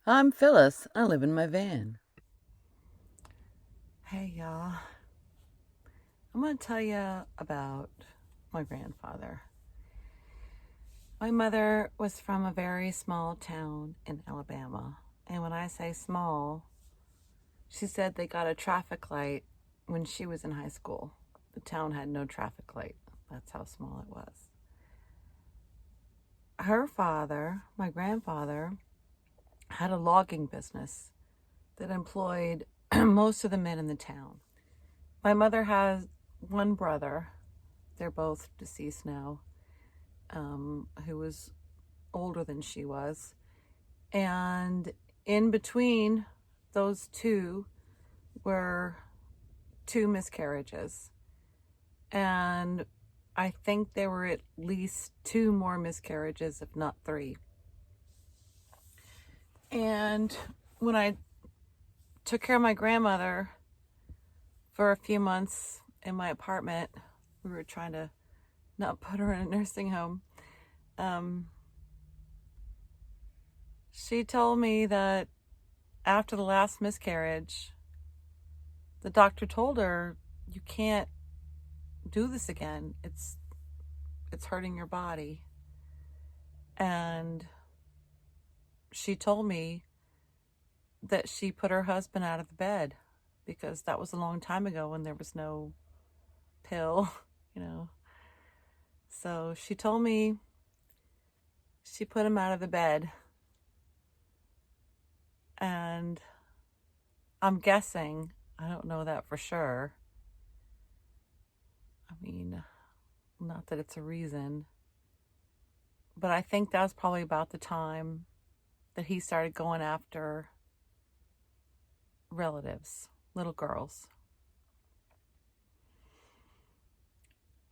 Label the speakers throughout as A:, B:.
A: I'm Phyllis. I live in my van.
B: Hey y'all, I'm going to tell you about my grandfather. My mother was from a very small town in Alabama. And when I say small, she said they got a traffic light when she was in high school. The town had no traffic light. That's how small it was. Her father, my grandfather, had a logging business that employed most of the men in the town. My mother has one brother. They're both deceased now. Who was older than she was. And in between those two were two miscarriages. And I think there were at least two more miscarriages, if not three. And when I took care of my grandmother for a few months in my apartment, we were trying to not put her in a nursing home. She told me that after the last miscarriage, the doctor told her, you can't do this again. It's hurting your body. And she told me that she put her husband out of the bed because that was a long time ago when there was no pill, you know. So she told me she put him out of the bed. And I'm guessing, I don't know that for sure. I mean, not that it's a reason, but I think that was probably about the time that he started going after relatives, little girls.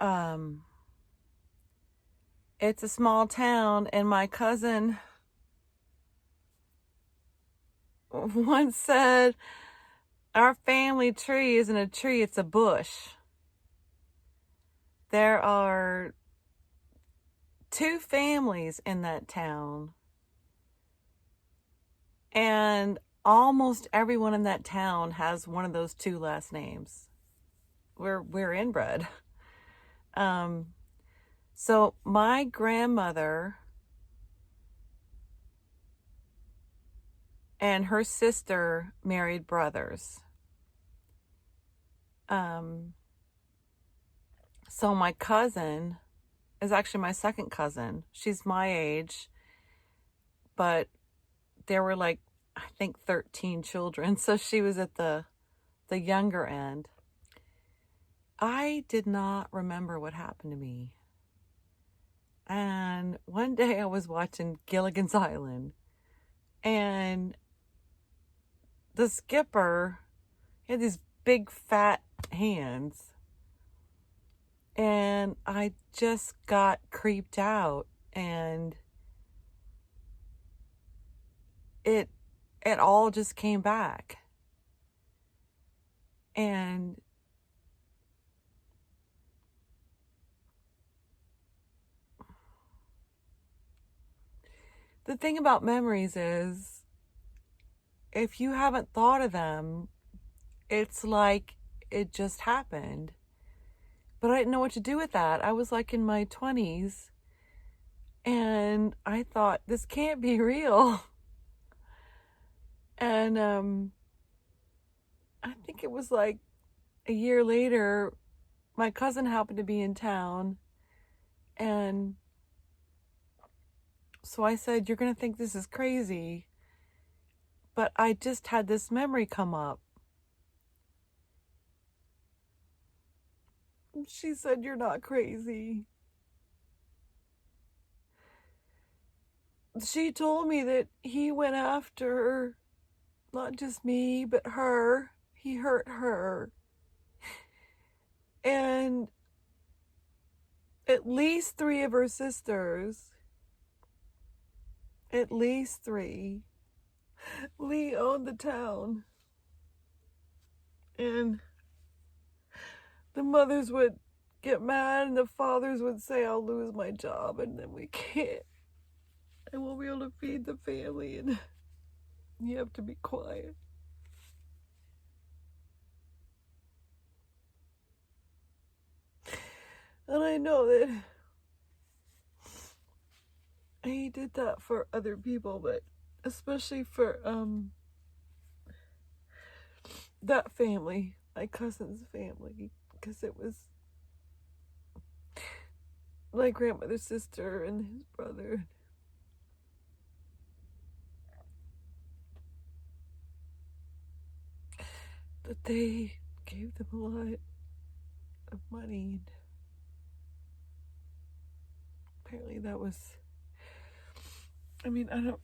B: Um, it's a small town, and my cousin once said, our family tree isn't a tree, it's a bush. There are two families in that town, and almost everyone in that town has one of those two last names. We're inbred. So my grandmother and her sister married brothers. So my cousin is actually my second cousin. She's my age, but there were like, I think 13 children. So she was at the younger end. I did not remember what happened to me. And one day I was watching Gilligan's Island, and the skipper had these big fat hands, and I just got creeped out, and it all just came back. And the thing about memories is, if you haven't thought of them, it's like it just happened. But I didn't know what to do with that. I was like in my 20s, and I thought, this can't be real. And I think it was like a year later, my cousin happened to be in town, and so I said, you're going to think this is crazy, but I just had this memory come up. She said, you're not crazy. She told me that he went after not just me, but her. He hurt her. And at least three of her sisters, at least three, Lee owned the town. And the mothers would get mad, and the fathers would say, I'll lose my job, and then we won't be able to feed the family. And You have to be quiet. And I know that he did that for other people, but especially for that family, my cousin's family, because it was my grandmother's sister and his brother. That they gave them a lot of money. And apparently that was, I mean, I don't,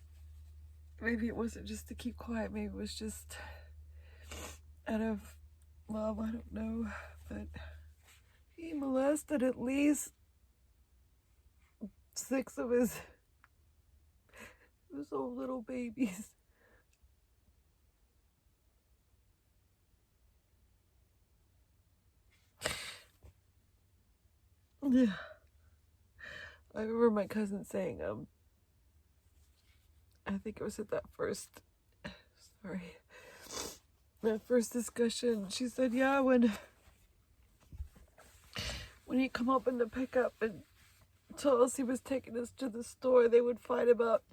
B: maybe it wasn't just to keep quiet, maybe it was just out of love, I don't know, but he molested at least 6 of his old little babies. Yeah. I remember my cousin saying, I think it was at that first discussion, she said, yeah, when he'd come up in the pickup and tell us he was taking us to the store, they would fight about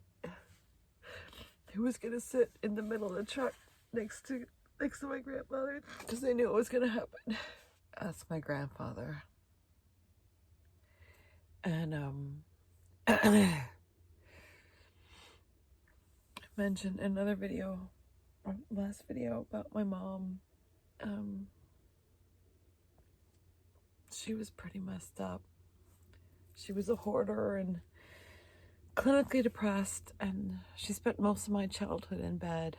B: who was gonna sit in the middle of the truck next to my grandmother, because they knew it was gonna happen. That's my grandfather. And I mentioned in another video, last video, about my mom. She was pretty messed up. She was a hoarder and clinically depressed, and she spent most of my childhood in bed.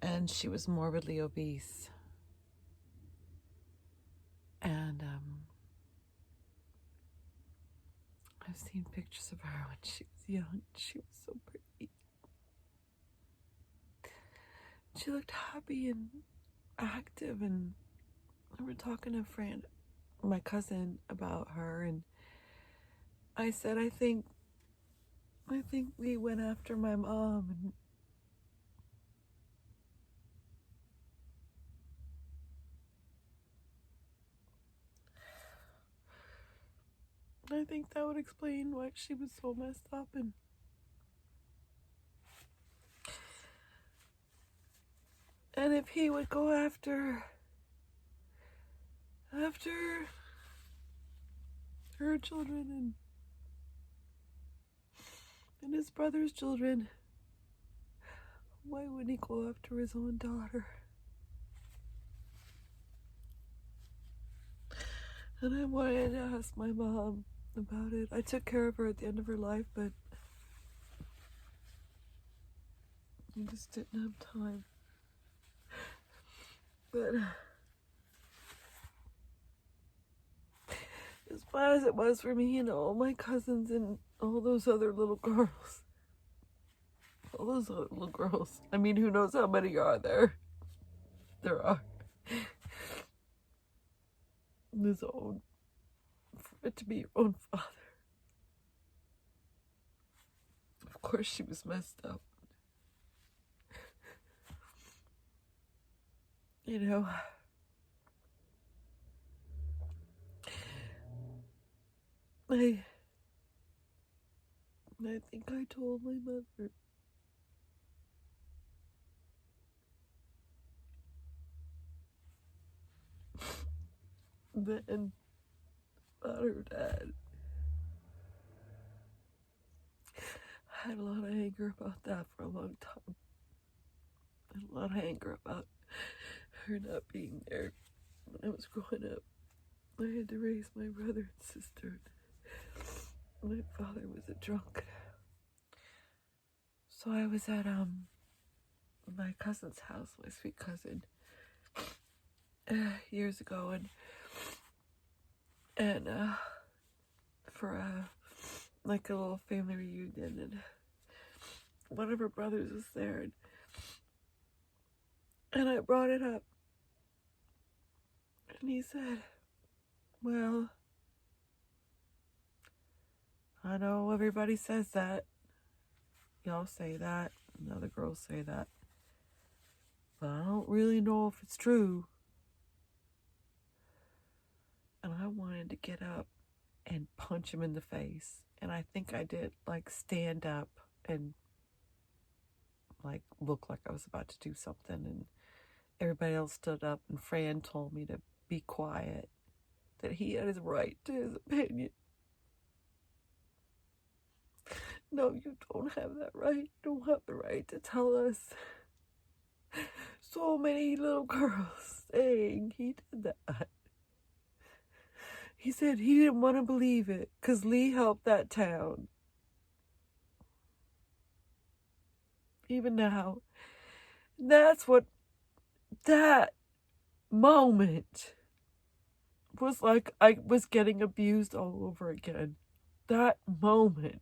B: And she was morbidly obese. And I've seen pictures of her when she was young. She was so pretty. She looked happy and active, and I remember talking to a friend, my cousin, about her, and I said, I think we went after my mom, and I think that would explain why she was so messed up. And if he would go after her children and his brother's children, why wouldn't he go after his own daughter? And I wanted to ask my mom about it. I took care of her at the end of her life, but I just didn't have time. But as bad as it was for me and all my cousins and all those other little girls, I mean, who knows how many are there? There are. For it to be your own father. Of course she was messed up. You know, I think I told my mother then about her dad. I had a lot of anger about that for a long time. I had a lot of anger about her not being there when I was growing up. I had to raise my brother and sister. My father was a drunk. So I was at my cousin's house, my sweet cousin, years ago, and for like a little family reunion, and one of her brothers was there, and I brought it up, and he said, well, I know everybody says that, Y'all say that, and other girls say that. But I don't really know if it's true. And I wanted to get up and punch him in the face. And I think I did, like, stand up and, like, look like I was about to do something. And everybody else stood up, and Fran told me to be quiet, that he had his right to his opinion. No, you don't have that right. You don't have the right to tell us. So many little girls saying he did that. He said he didn't want to believe it because Lee helped that town. Even now, that's what that moment was like. I was getting abused all over again. That moment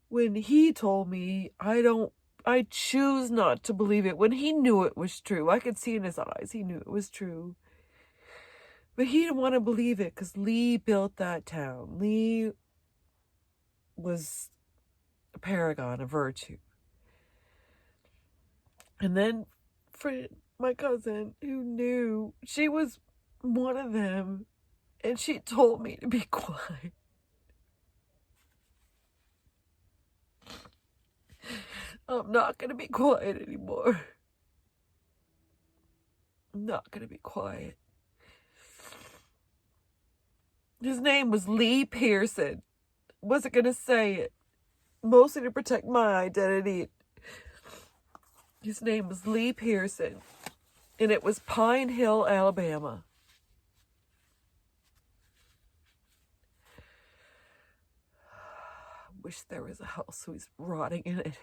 B: when he told me, I choose not to believe it, when he knew it was true. I could see in his eyes he knew it was true. But he didn't want to believe it because Lee built that town. Lee was a paragon of virtue. And then Fran, my cousin, who knew, she was one of them, and she told me to be quiet. I'm not going to be quiet anymore. I'm not going to be quiet. His name was Lee Pearson. Wasn't going to say it, mostly to protect my identity. His name was Lee Pearson, and it was Pine Hill, Alabama. I wish there was a house so he's rotting in it.